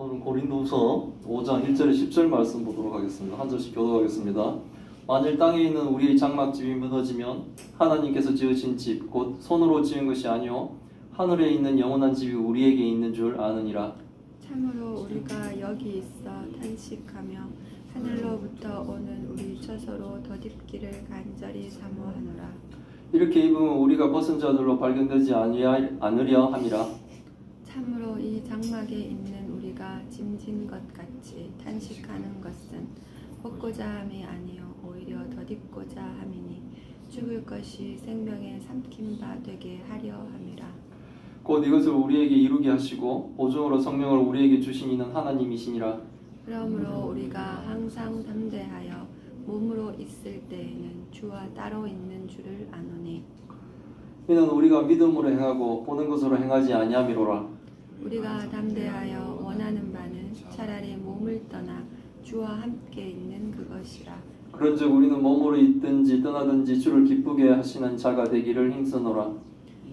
오늘 고린도서 5장 1절에 10절 말씀 보도록 하겠습니다. 한 절씩 교독하겠습니다. 만일 땅에 있는 우리의 장막집이 무너지면 하나님께서 지으신 집 곧 손으로 지은 것이 아니요 하늘에 있는 영원한 집이 우리에게 있는 줄 아느니라. 참으로 우리가 여기 있어 탄식하며 하늘로부터 오는 우리 처소로 덧입기를 간절히 사모하노라. 이렇게 입으면 우리가 벗은 자들로 발견되지 않으려 함이라. 참으로 이 장막에 있는 우리가 짐진 것 같이 탄식하는 것은 벗고자 함이 아니요 오히려 덧입고자 함이니 죽을 것이 생명에 삼킨 바 되게 하려 함이라. 곧 이것을 우리에게 이루게 하시고 보증으로 성령을 우리에게 주신 이는 하나님이시니라. 그러므로 우리가 항상 담대하여 몸으로 있을 때에는 주와 따로 있는 줄을 아노니 이는 우리가 믿음으로 행하고 보는 것으로 행하지 아니함이로라. 우리가 담대하여 원하는 바는 차라리 몸을 떠나 주와 함께 있는 그것이라. 그런즉 우리는 몸으로 있든지 떠나든지 주를 기쁘게 하시는 자가 되기를 힘쓰노라.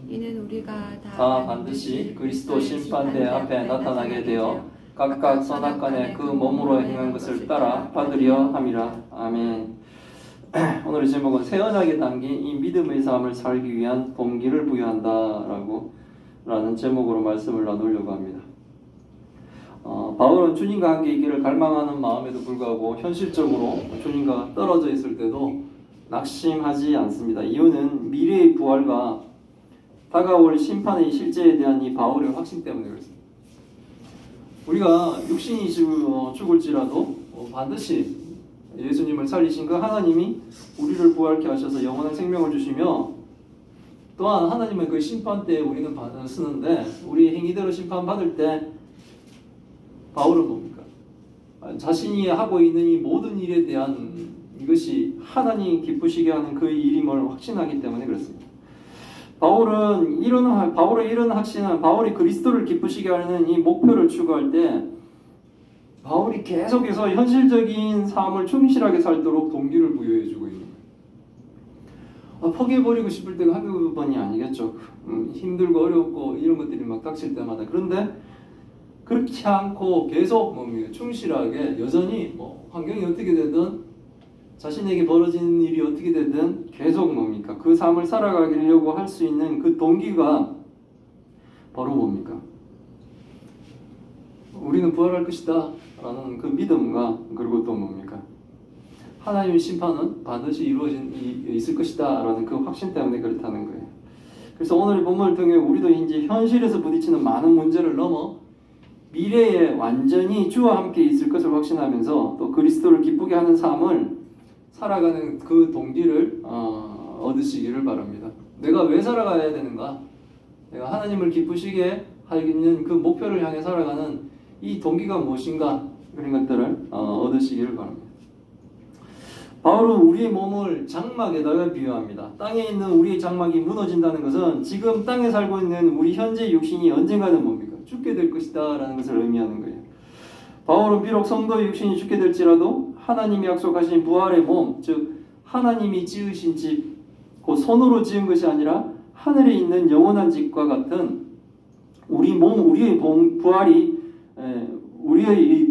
이는 우리가 다 반드시 그리스도 심판대 앞에 나타나게 되어 각각 선악간에 그 몸으로 행한 것을 따라 받으려 함이라. 아멘. 오늘의 제목은 새 언약에 담긴 이 믿음의 삶을 살기 위한 동기를 부여한다 라는 제목으로 말씀을 나누려고 합니다. 바울은 주님과 함께 있기를 갈망하는 마음에도 불구하고 현실적으로 주님과 떨어져 있을 때도 낙심하지 않습니다. 이유는 미래의 부활과 다가올 심판의 실제에 대한 이 바울의 확신 때문에 그렇습니다. 우리가 육신이 죽을지라도 반드시 예수님을 살리신 그 하나님이 우리를 부활케 하셔서 영원한 생명을 주시며 또한 하나님의 그 심판 때에 우리는 쓰는데 우리 행위대로 심판받을 때 바울은 뭡니까? 자신이 하고 있는 이 모든 일에 대한 이것이 하나님 기쁘시게 하는 그 일임을 확신하기 때문에 그렇습니다. 바울의 이런 확신은 바울이 그리스도를 기쁘시게 하는 이 목표를 추구할 때 바울이 계속해서 현실적인 삶을 충실하게 살도록 동기를 부여해주고 있는 거예요. 포기해버리고 싶을 때가 한두 번이 아니겠죠. 힘들고 어렵고 이런 것들이 막 닥칠 때마다. 그런데 그렇지 않고 계속 충실하게 여전히 환경이 어떻게 되든 자신에게 벌어지는 일이 어떻게 되든 계속 그 삶을 살아가려고 할 수 있는 그 동기가 바로 뭡니까? 우리는 부활할 것이다 라는 그 믿음과 그리고 또 뭡니까? 하나님의 심판은 반드시 있을 것이다 라는 그 확신 때문에 그렇다는 거예요. 그래서 오늘 본문을 통해 우리도 이제 현실에서 부딪히는 많은 문제를 넘어 미래에 완전히 주와 함께 있을 것을 확신하면서 또 그리스도를 기쁘게 하는 삶을 살아가는 그 동기를 얻으시기를 바랍니다. 내가 왜 살아가야 되는가? 내가 하나님을 기쁘시게 하는 그 목표를 향해 살아가는 이 동기가 무엇인가? 그런 것들을 얻으시기를 바랍니다. 바울은 우리의 몸을 장막에다가 비유합니다. 땅에 있는 우리의 장막이 무너진다는 것은 지금 땅에 살고 있는 우리 현재 육신이 언젠가는 뭡니까? 죽게 될 것이다 라는 것을 의미하는 거예요. 바울은 비록 성도의 육신이 죽게 될지라도 하나님이 약속하신 부활의 몸, 즉 하나님이 지으신 집, 곧 손으로 지은 것이 아니라 하늘에 있는 영원한 집과 같은 우리의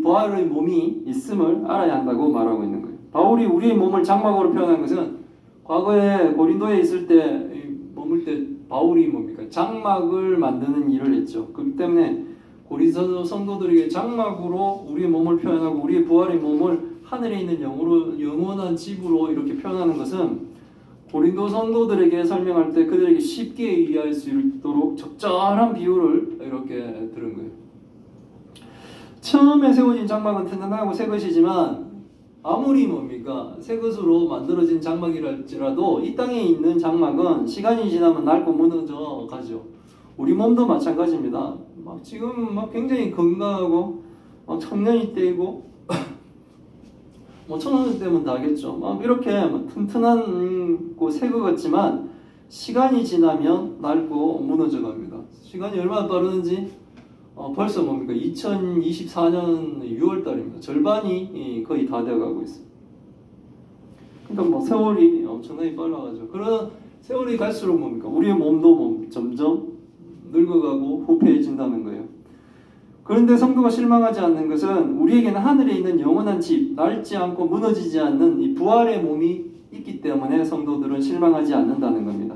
부활의 몸이 있음을 알아야 한다고 말하고 있는 거예요. 바울이 우리의 몸을 장막으로 표현한 것은 과거에 고린도에 있을 때 머물 때 바울이 뭡니까? 장막을 만드는 일을 했죠. 그렇기 때문에 고린도 성도들에게 장막으로 우리의 몸을 표현하고 우리의 부활의 몸을 하늘에 있는 영원한 집으로 이렇게 표현하는 것은 고린도 성도들에게 설명할 때 그들에게 쉽게 이해할 수 있도록 적절한 비유를 이렇게 들은 거예요. 처음에 세워진 장막은 튼튼하고 새 것이지만 아무리 새 것으로 만들어진 장막이랄지라도 이 땅에 있는 장막은 시간이 지나면 낡고 무너져 가죠. 우리 몸도 마찬가지입니다. 지금 굉장히 건강하고 청년이 때이고 1000년 때면 다겠죠. 이렇게 튼튼한 새 것 같지만 시간이 지나면 낡고 무너져 갑니다. 시간이 얼마나 빠르는지 벌써 2024년 6월달입니다. 절반이 거의 다 되어가고 있습니다. 그러니까 세월이 엄청나게 빨라가죠. 그런 세월이 갈수록 우리의 몸도 점점 늙어가고 후패해진다는 거예요. 그런데 성도가 실망하지 않는 것은 우리에게는 하늘에 있는 영원한 집, 낡지 않고 무너지지 않는 이 부활의 몸이 있기 때문에 성도들은 실망하지 않는다는 겁니다.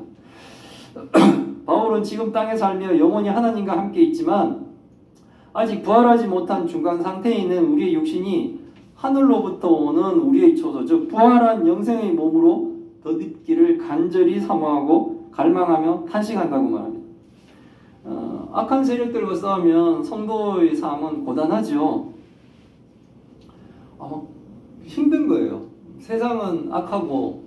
바울은 지금 땅에 살며 영원히 하나님과 함께 있지만 아직 부활하지 못한 중간 상태에 있는 우리의 육신이 하늘로부터 오는 우리의 초소, 즉 부활한 영생의 몸으로 덧입기를 간절히 사모하고 갈망하며 탄식한다고 말합니다. 악한 세력들과 싸우면 성도의 삶은 고단하죠. 힘든 거예요. 세상은 악하고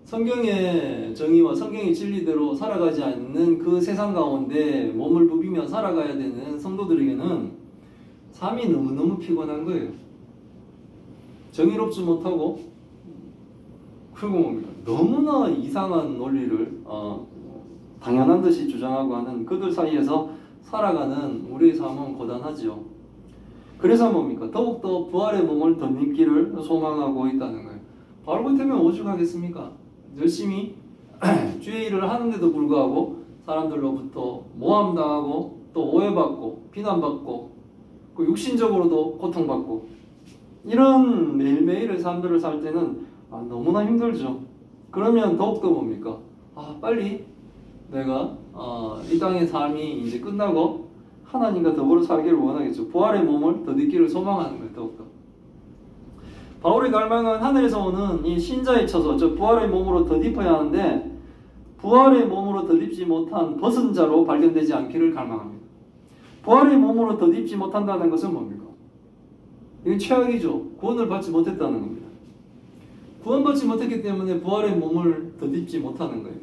성경의 정의와 성경의 진리대로 살아가지 않는 그 세상 가운데 몸을 부비며 살아가야 되는 성도들에게는 삶이 너무너무 피곤한 거예요. 정의롭지 못하고, 그리고 뭡니까? 너무나 이상한 논리를 당연한 듯이 주장하고 하는 그들 사이에서 살아가는 우리의 삶은 고단하죠. 그래서 뭡니까? 더욱더 부활의 몸을 덧입기를 소망하고 있다는 거예요. 바로 그렇다면 오죽하겠습니까? 열심히 주의 일을 하는데도 불구하고 사람들로부터 모함당하고 또 오해받고 비난받고 그 육신적으로도 고통받고 이런 매일매일의 삶들을 살 때는 너무나 힘들죠. 그러면 더욱더 뭡니까? 빨리 내가 이 땅의 삶이 이제 끝나고 하나님과 더불어 살기를 원하겠죠. 부활의 몸을 덧입기를 소망하는 거예요. 더욱더. 바울의 갈망은 하늘에서 오는 이 신자의 처소, 즉 부활의 몸으로 덧입어야 하는데 부활의 몸으로 덧입지 못한 벗은 자로 발견되지 않기를 갈망합니다. 부활의 몸으로 덧입지 못한다는 것은 뭡니까? 이건 최악이죠. 구원을 받지 못했다는 겁니다. 구원받지 못했기 때문에 부활의 몸을 덧입지 못하는 거예요.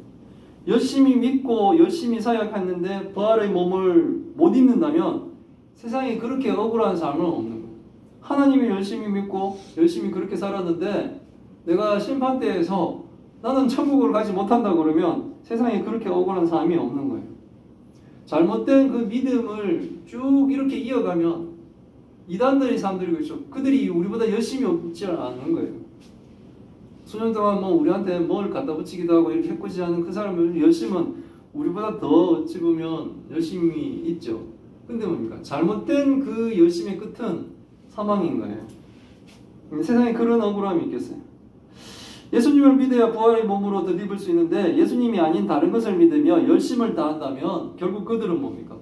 열심히 믿고 열심히 사역했는데 부활의 몸을 못 입는다면 세상에 그렇게 억울한 삶은 없는 거예요. 하나님을 열심히 믿고 열심히 그렇게 살았는데 내가 심판대에서 나는 천국을 가지 못한다 그러면 세상에 그렇게 억울한 삶이 없는 거예요. 잘못된 그 믿음을 쭉 이렇게 이어가면 이단들의 사람들이고 있죠. 그들이 우리보다 열심히 없지 않은 거예요. 수년 동안 우리한테 뭘 갖다 붙이기도 하고 이렇게 해코지 하는 그 사람을 열심은 우리보다 더 어찌 보면 열심히 있죠. 근데 뭡니까? 잘못된 그 열심의 끝은 사망인 거예요. 세상에 그런 억울함이 있겠어요. 예수님을 믿어야 부활의 몸으로 덧입을 수 있는데 예수님이 아닌 다른 것을 믿으며 열심을 다한다면 결국 그들은 뭡니까?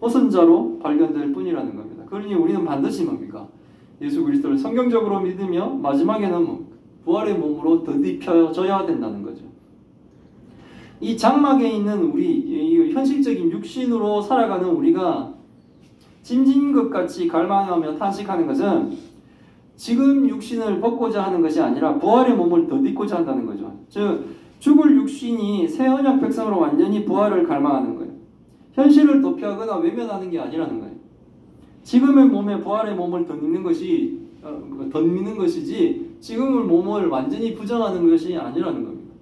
벗은 자로 발견될 뿐이라는 겁니다. 그러니 우리는 반드시 뭡니까? 예수 그리스도를 성경적으로 믿으며 마지막에는 뭡니까? 부활의 몸으로 덧입혀져야 된다는 거죠. 이 장막에 있는 우리, 이 현실적인 육신으로 살아가는 우리가 짐진 것 같이 갈망하며 탄식하는 것은 지금 육신을 벗고자 하는 것이 아니라 부활의 몸을 덧입고자 한다는 거죠. 즉 죽을 육신이 새 언약 백성으로 완전히 부활을 갈망하는 거예요. 현실을 도피하거나 외면하는 게 아니라는 거예요. 지금의 몸에 부활의 몸을 덧입는 것이지 지금의 몸을 완전히 부정하는 것이 아니라는 겁니다.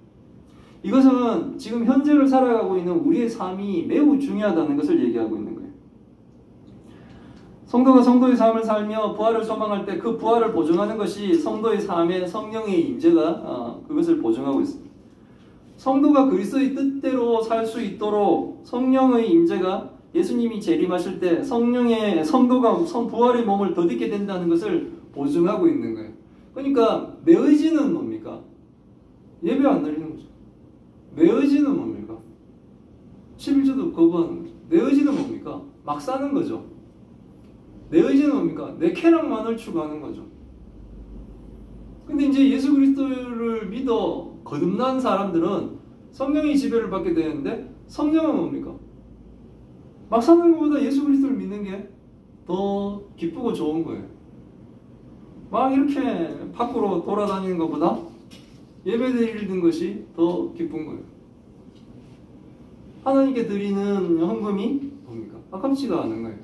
이것은 지금 현재를 살아가고 있는 우리의 삶이 매우 중요하다는 것을 얘기하고 있는 거예요. 성도가 성도의 삶을 살며 부활을 소망할 때 그 부활을 보증하는 것이 성도의 삶에 성령의 임재가 그것을 보증하고 있습니다. 성도가 그리스도의 뜻대로 살 수 있도록 성령의 임재가 예수님이 재림하실 때 성도가 부활의 몸을 덧입게 된다는 것을 보증하고 있는 거예요. 그러니까 내 의지는 뭡니까? 예배 안 드리는 거죠. 내 의지는 뭡니까? 11조도 거부하는 거죠. 내 의지는 뭡니까? 막 사는 거죠. 내 의지는 뭡니까? 내 쾌락만을 추구하는 거죠. 근데 이제 예수 그리스도를 믿어 거듭난 사람들은 성령의 지배를 받게 되는데 성령은 뭡니까? 막 사는 것보다 예수 그리스도를 믿는 게 더 기쁘고 좋은 거예요. 막 이렇게 밖으로 돌아다니는 것보다 예배 드리는 것이 더 기쁜 거예요. 하나님께 드리는 헌금이 뭡니까? 아깝지가 않은 거예요.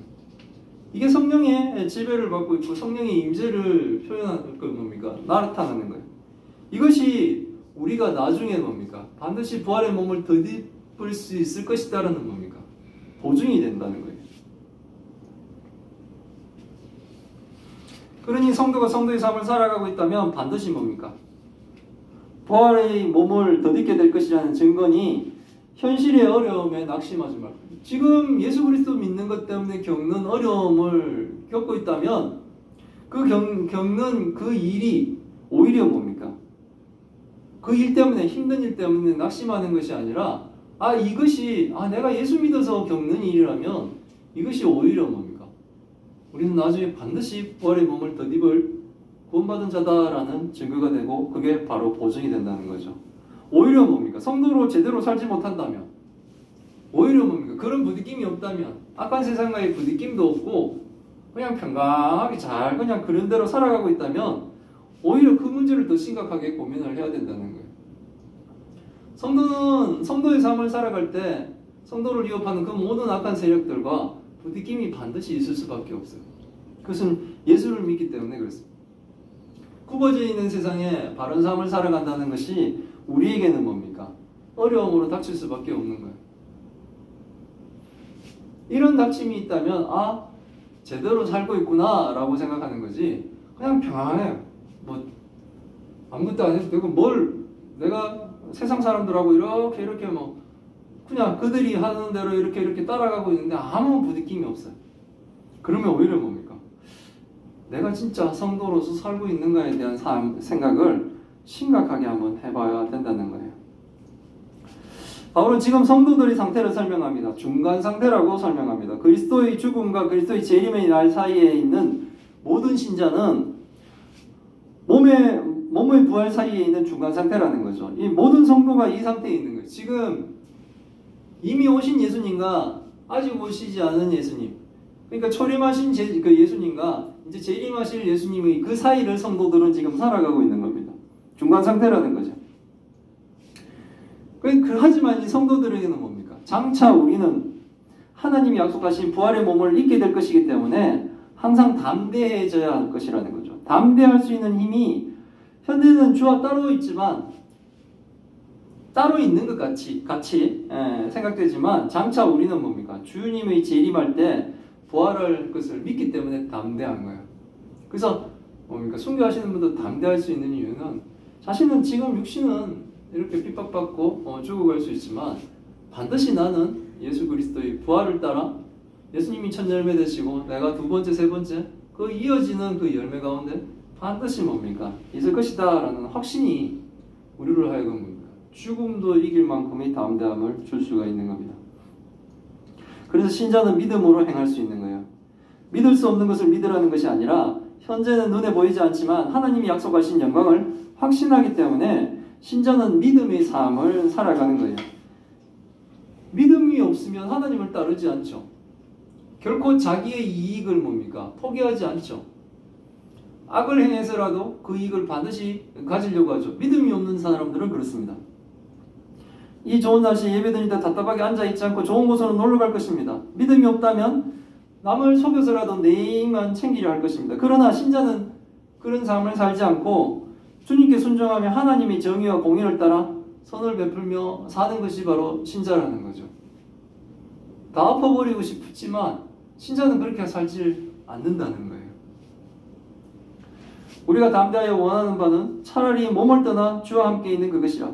이게 성령의 지배를 받고 있고 성령의 임재를 표현하는 그 뭡니까? 나타나는 거예요. 이것이 우리가 나중에 뭡니까? 반드시 부활의 몸을 덧입을 수 있을 것이다라는 뭡니까? 보증이 된다는 거예요. 그러니 성도가 성도의 삶을 살아가고 있다면 반드시 뭡니까? 부활의 몸을 덧입게 될 것이라는 증거니 현실의 어려움에 낙심하지 말고, 지금 예수 그리스도 믿는 것 때문에 겪는 어려움을 겪고 있다면 그 겪는 그 일이 오히려 뭡니까? 그 일 때문에, 힘든 일 때문에 낙심하는 것이 아니라 이것이 내가 예수 믿어서 겪는 일이라면 이것이 오히려 뭡니까? 우리는 나중에 반드시 부활의 몸을 덧입을 구원받은 자다라는 증거가 되고 그게 바로 보증이 된다는 거죠. 오히려 뭡니까? 성도로 제대로 살지 못한다면, 오히려 뭡니까? 그런 부딪힘이 없다면, 악한 세상과의 부딪힘도 없고 그냥 평강하게 잘 그냥 그런 대로 살아가고 있다면 오히려 그 문제를 더 심각하게 고민을 해야 된다는 거예요. 성도는 성도의 삶을 살아갈 때 성도를 위협하는 그 모든 악한 세력들과 부딪힘이 반드시 있을 수밖에 없어요. 그것은 예수를 믿기 때문에 그렇습니다. 굽어져 있는 세상에 바른 삶을 살아간다는 것이 우리에게는 뭡니까? 어려움으로 닥칠 수밖에 없는 거예요. 이런 닥침이 있다면 제대로 살고 있구나 라고 생각하는 거지, 그냥 평안해요. 뭐 아무것도 안 해도 되고, 뭘 내가 세상 사람들하고 이렇게 뭐 그냥 그들이 하는 대로 이렇게 따라가고 있는데 아무 부딪힘이 없어요. 그러면 오히려 뭡니까? 내가 진짜 성도로서 살고 있는가에 대한 생각을 심각하게 한번 해봐야 된다는 거예요. 바울은 지금 성도들의 상태를 설명합니다. 중간 상태라고 설명합니다. 그리스도의 죽음과 그리스도의 재림의 날 사이에 있는 모든 신자는 몸의 부활 사이에 있는 중간 상태라는 거죠. 이 모든 성도가 이 상태에 있는 거예요. 지금 이미 오신 예수님과 아직 오시지 않은 예수님, 그러니까 초림하신 그 예수님과 이제 재림하실 예수님의 그 사이를 성도들은 지금 살아가고 있는 겁니다. 중간 상태라는 거죠. 하지만 이 성도들에게는 뭡니까? 장차 우리는 하나님이 약속하신 부활의 몸을 입게 될 것이기 때문에 항상 담대해져야 할 것이라는 거죠. 담대할 수 있는 힘이 현재는 주와 따로 있지만, 따로 있는 것 같이 생각되지만, 장차 우리는 뭡니까? 주님의 재림할 때 부활할 것을 믿기 때문에 담대한 거예요. 그래서 뭡니까? 순교하시는 분도 담대할 수 있는 이유는, 자신은 지금 육신은 이렇게 핍박받고 죽어갈 수 있지만 반드시 나는 예수 그리스도의 부활을 따라 예수님이 첫 열매 되시고 내가 두 번째, 세 번째 그 이어지는 그 열매 가운데 반드시 뭡니까? 있을 것이다 라는 확신이 우리를 하여금 뭡니까? 죽음도 이길 만큼의 담대함을 줄 수가 있는 겁니다. 그래서 신자는 믿음으로 행할 수 있는 거예요. 믿을 수 없는 것을 믿으라는 것이 아니라 현재는 눈에 보이지 않지만 하나님이 약속하신 영광을 확신하기 때문에 신자는 믿음의 삶을 살아가는 거예요. 믿음이 없으면 하나님을 따르지 않죠. 결코 자기의 이익을 뭡니까? 포기하지 않죠. 악을 행해서라도 그 이익을 반드시 가지려고 하죠. 믿음이 없는 사람들은 그렇습니다. 이 좋은 날씨에 예배드릴 때 답답하게 앉아있지 않고 좋은 곳으로 놀러 갈 것입니다. 믿음이 없다면 남을 속여서라도 내 이익만 챙기려 할 것입니다. 그러나 신자는 그런 삶을 살지 않고 주님께 순종하며 하나님의 정의와 공의를 따라 선을 베풀며 사는 것이 바로 신자라는 거죠. 다 엎어버리고 싶지만 신자는 그렇게 살지 않는다는 거예요. 우리가 담대하여 원하는 바는 차라리 몸을 떠나 주와 함께 있는 그것이라.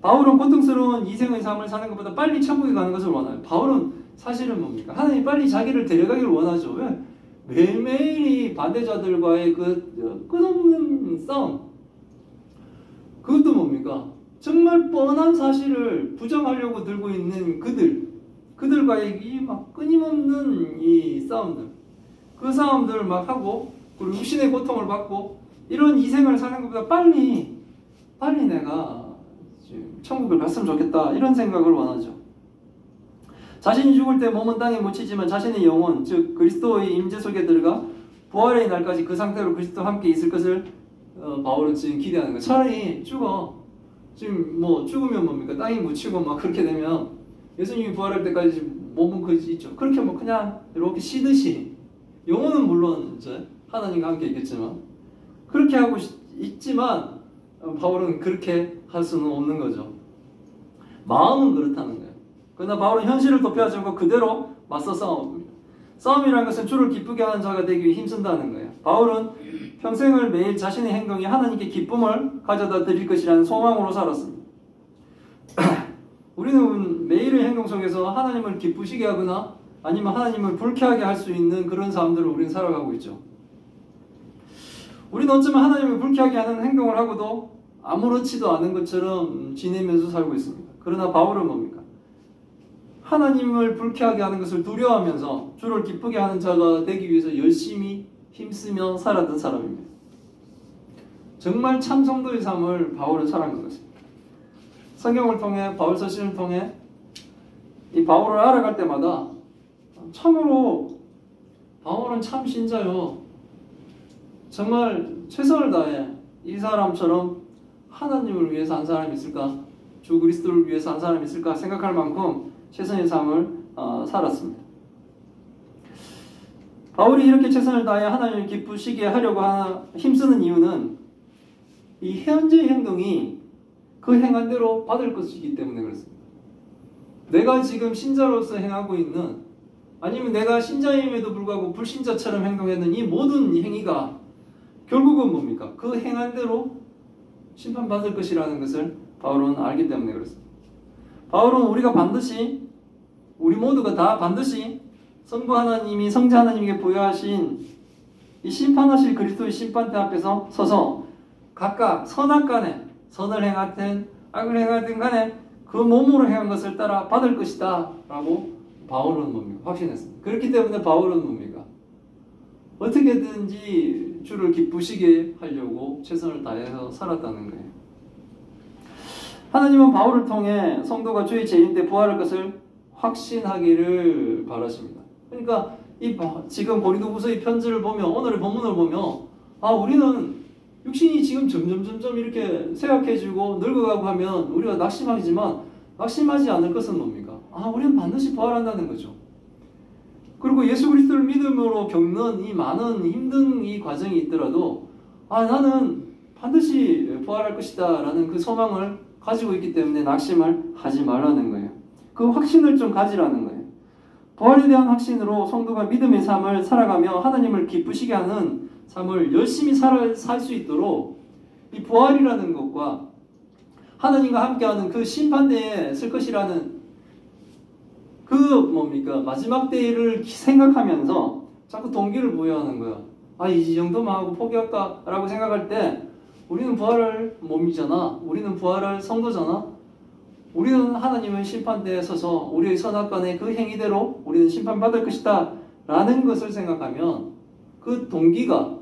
바울은 고통스러운 이생의 삶을 사는 것보다 빨리 천국에 가는 것을 원해요. 바울은 사실은 뭡니까? 하나님 빨리 자기를 데려가기를 원하죠. 왜? 매일매일이 반대자들과의 그 끝없는 싸움. 그것도 뭡니까? 정말 뻔한 사실을 부정하려고 들고 있는 그들과의 이 막 끊임없는 이 싸움들, 그 싸움들을 막 하고, 그리고 육신의 고통을 받고, 이런 이생을 사는 것보다 빨리 내가 천국을 갔으면 좋겠다, 이런 생각을 원하죠. 자신이 죽을 때 몸은 땅에 묻히지만 자신의 영혼, 즉 그리스도의 임재 속에 들어가 부활의 날까지 그 상태로 그리스도와 함께 있을 것을 바울은 지금 기대하는 거예요. 차라리 지금 뭐 죽으면 뭡니까? 땅에 묻히고 막 그렇게 되면 예수님이 부활할 때까지 몸은 거기 있죠. 그렇게 뭐 그냥 이렇게 쉬듯이, 영혼은 물론 이제 하나님과 함께 있겠지만 그렇게 하고 있지만 바울은 그렇게 할 수는 없는 거죠. 마음은 그렇다는 거예요. 그러나 바울은 현실을 도피하지 않고 그대로 맞서 싸웁니다. 싸움이라는 것은 주를 기쁘게 하는 자가 되기 위해 힘쓴다는 거예요. 바울은 평생을 매일 자신의 행동이 하나님께 기쁨을 가져다 드릴 것이라는 소망으로 살았습니다. 우리는 매일의 행동 속에서 하나님을 기쁘시게 하거나 아니면 하나님을 불쾌하게 할 수 있는 그런 삶들을 우리는 살아가고 있죠. 우리는 어쩌면 하나님을 불쾌하게 하는 행동을 하고도 아무렇지도 않은 것처럼 지내면서 살고 있습니다. 그러나 바울은 뭡니까? 하나님을 불쾌하게 하는 것을 두려워하면서 주를 기쁘게 하는 자가 되기 위해서 열심히 힘쓰며 살았던 사람입니다. 정말 참 성도의 삶을 바울은 살아간 것입니다. 성경을 통해 바울 서신을 통해 이 바울을 알아갈 때마다 참으로 바울은 참 신자요. 정말 최선을 다해 이 사람처럼 하나님을 위해서 한 사람이 있을까? 주 그리스도를 위해서 한 사람이 있을까? 생각할 만큼 최선의 삶을 살았습니다. 바울이 이렇게 최선을 다해 하나님을 기쁘시게 하려고 힘쓰는 이유는 이 현재의 행동이 그 행한 대로 받을 것이기 때문에 그렇습니다. 내가 지금 신자로서 행하고 있는 아니면 내가 신자임에도 불구하고 불신자처럼 행동했는 이 모든 행위가 결국은 뭡니까? 그 행한 대로 심판받을 것이라는 것을 바울은 알기 때문에 그렇습니다. 바울은 우리 모두가 다 반드시 성부 하나님이 성자 하나님에게 부여하신 이 심판하실 그리스도의 심판대 앞에서 서서 각각 선악간에 선을 행하든 악을 행하든 간에 그 몸으로 행한 것을 따라 받을 것이다 라고 바울은 뭡니까? 확신했습니다. 그렇기 때문에 바울은 뭡니까? 어떻게든지 주를 기쁘시게 하려고 최선을 다해서 살았다는 거예요. 하나님은 바울을 통해 성도가 주의 죄인데 부활할 것을 확신하기를 바라십니다. 그러니까 지금 고린도후서의 편지를 보면 오늘의 본문을 보면 우리는 육신이 지금 점점 이렇게 쇠약해지고 늙어가고 하면 우리가 낙심하지만 낙심하지 않을 것은 뭡니까? 우리는 반드시 부활한다는 거죠. 그리고 예수 그리스도를 믿음으로 겪는 이 많은 힘든 이 과정이 있더라도 나는 반드시 부활할 것이다 라는 그 소망을 가지고 있기 때문에 낙심을 하지 말라는 거예요. 그 확신을 좀 가지라는 거예요. 부활에 대한 확신으로 성도가 믿음의 삶을 살아가며 하나님을 기쁘시게 하는 삶을 열심히 살 수 있도록 이 부활이라는 것과 하나님과 함께하는 그 심판대에 설 것이라는 그 마지막 때를 생각하면서 자꾸 동기를 부여하는 거야. 이 정도만 하고 포기할까? 라고 생각할 때 우리는 부활할 몸이잖아. 우리는 부활할 성도잖아. 우리는 하나님의 심판대에 서서 우리의 선악간의 그 행위대로 우리는 심판받을 것이다 라는 것을 생각하면 그 동기가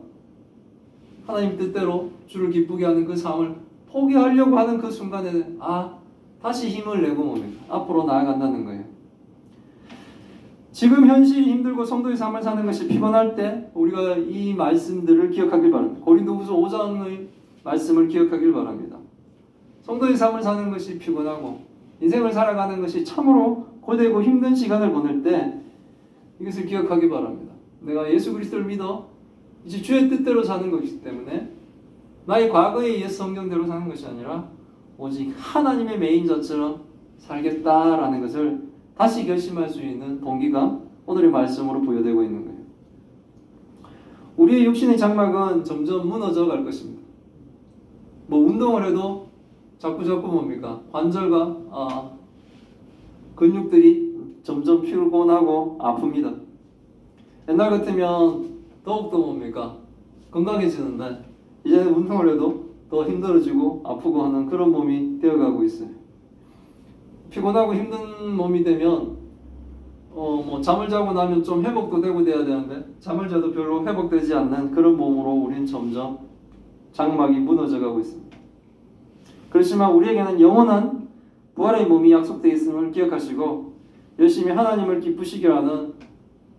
하나님 뜻대로 주를 기쁘게 하는 그 삶을 포기하려고 하는 그 순간에는 다시 힘을 내고 앞으로 나아간다는 거예요. 지금 현실이 힘들고 성도의 삶을 사는 것이 피곤할 때 우리가 이 말씀들을 기억하길 바랍니다. 고린도후서 5장의 말씀을 기억하길 바랍니다. 성도의 삶을 사는 것이 피곤하고 인생을 살아가는 것이 참으로 고되고 힘든 시간을 보낼 때 이것을 기억하기 바랍니다. 내가 예수 그리스도를 믿어 이제 주의 뜻대로 사는 것이기 때문에 나의 과거에 의해서 성경대로 사는 것이 아니라 오직 하나님의 메인자처럼 살겠다라는 것을 다시 결심할 수 있는 동기가 오늘의 말씀으로 부여되고 있는 거예요. 우리의 육신의 장막은 점점 무너져 갈 것입니다. 운동을 해도 자꾸 관절과 근육들이 점점 피곤하고 아픕니다. 옛날 같으면 더욱더 건강해지는데 이제는 운동을 해도 더 힘들어지고 아프고 하는 그런 몸이 되어가고 있어요. 피곤하고 힘든 몸이 되면 잠을 자고 나면 좀 회복도 되고 돼야 되는데 잠을 자도 별로 회복되지 않는 그런 몸으로 우리는 점점 장막이 무너져가고 있습니다. 그렇지만 우리에게는 영원한 부활의 몸이 약속되어 있음을 기억하시고 열심히 하나님을 기쁘시게 하는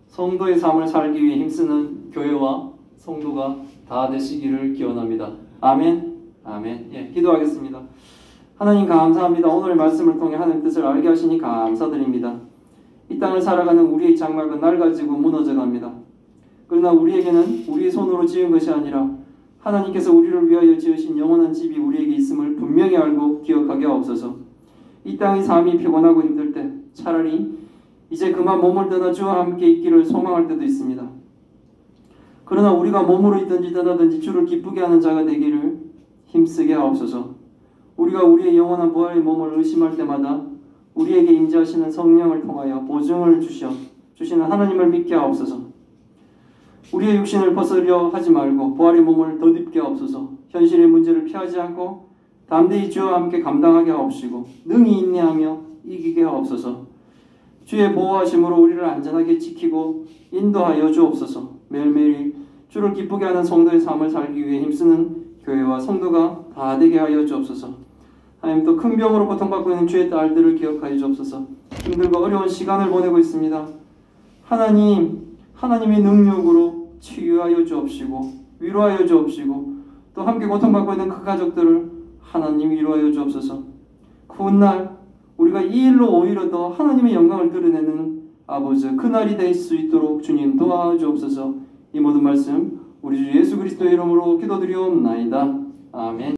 성도의 삶을 살기 위해 힘쓰는 교회와 성도가 다 되시기를 기원합니다. 아멘. 아멘. 기도하겠습니다. 하나님 감사합니다. 오늘 말씀을 통해 하나님 뜻을 알게 하시니 감사드립니다. 이 땅을 살아가는 우리의 장막은 낡아지고 무너져갑니다. 그러나 우리에게는 우리의 손으로 지은 것이 아니라 하나님께서 우리를 위하여 지으신 영원한 집이 우리에게 있음을 분명히 알고 기억하게 하옵소서. 이 땅의 삶이 피곤하고 힘들 때 차라리 이제 그만 몸을 떠나 주와 함께 있기를 소망할 때도 있습니다. 그러나 우리가 몸으로 있든지 떠나든지 주를 기쁘게 하는 자가 되기를 힘쓰게 하옵소서. 우리가 우리의 영원한 부활의 몸을 의심할 때마다 우리에게 임재하시는 성령을 통하여 보증을 주시는 하나님을 믿게 하옵소서. 우리의 육신을 벗으려 하지 말고 부활의 몸을 덧입게 하옵소서. 현실의 문제를 피하지 않고 담대히 주와 함께 감당하게 하옵시고 능히 인내하며 이기게 하옵소서. 주의 보호하심으로 우리를 안전하게 지키고 인도하여 주옵소서. 매일매일 주를 기쁘게 하는 성도의 삶을 살기 위해 힘쓰는 교회와 성도가 다 되게 하여 주옵소서. 하나님, 또 큰 병으로 고통받고 있는 주의 딸들을 기억하여 주옵소서. 힘들고 어려운 시간을 보내고 있습니다. 하나님의 능력으로 치유하여 주옵시고 위로하여 주옵시고 또 함께 고통받고 있는 그 가족들을 하나님 위로하여 주옵소서. 그 훗날 우리가 이 일로 오히려 더 하나님의 영광을 드러내는 아버지 그날이 될 수 있도록 주님 도와주옵소서. 이 모든 말씀 우리 주 예수 그리스도의 이름으로 기도드리옵나이다. 아멘.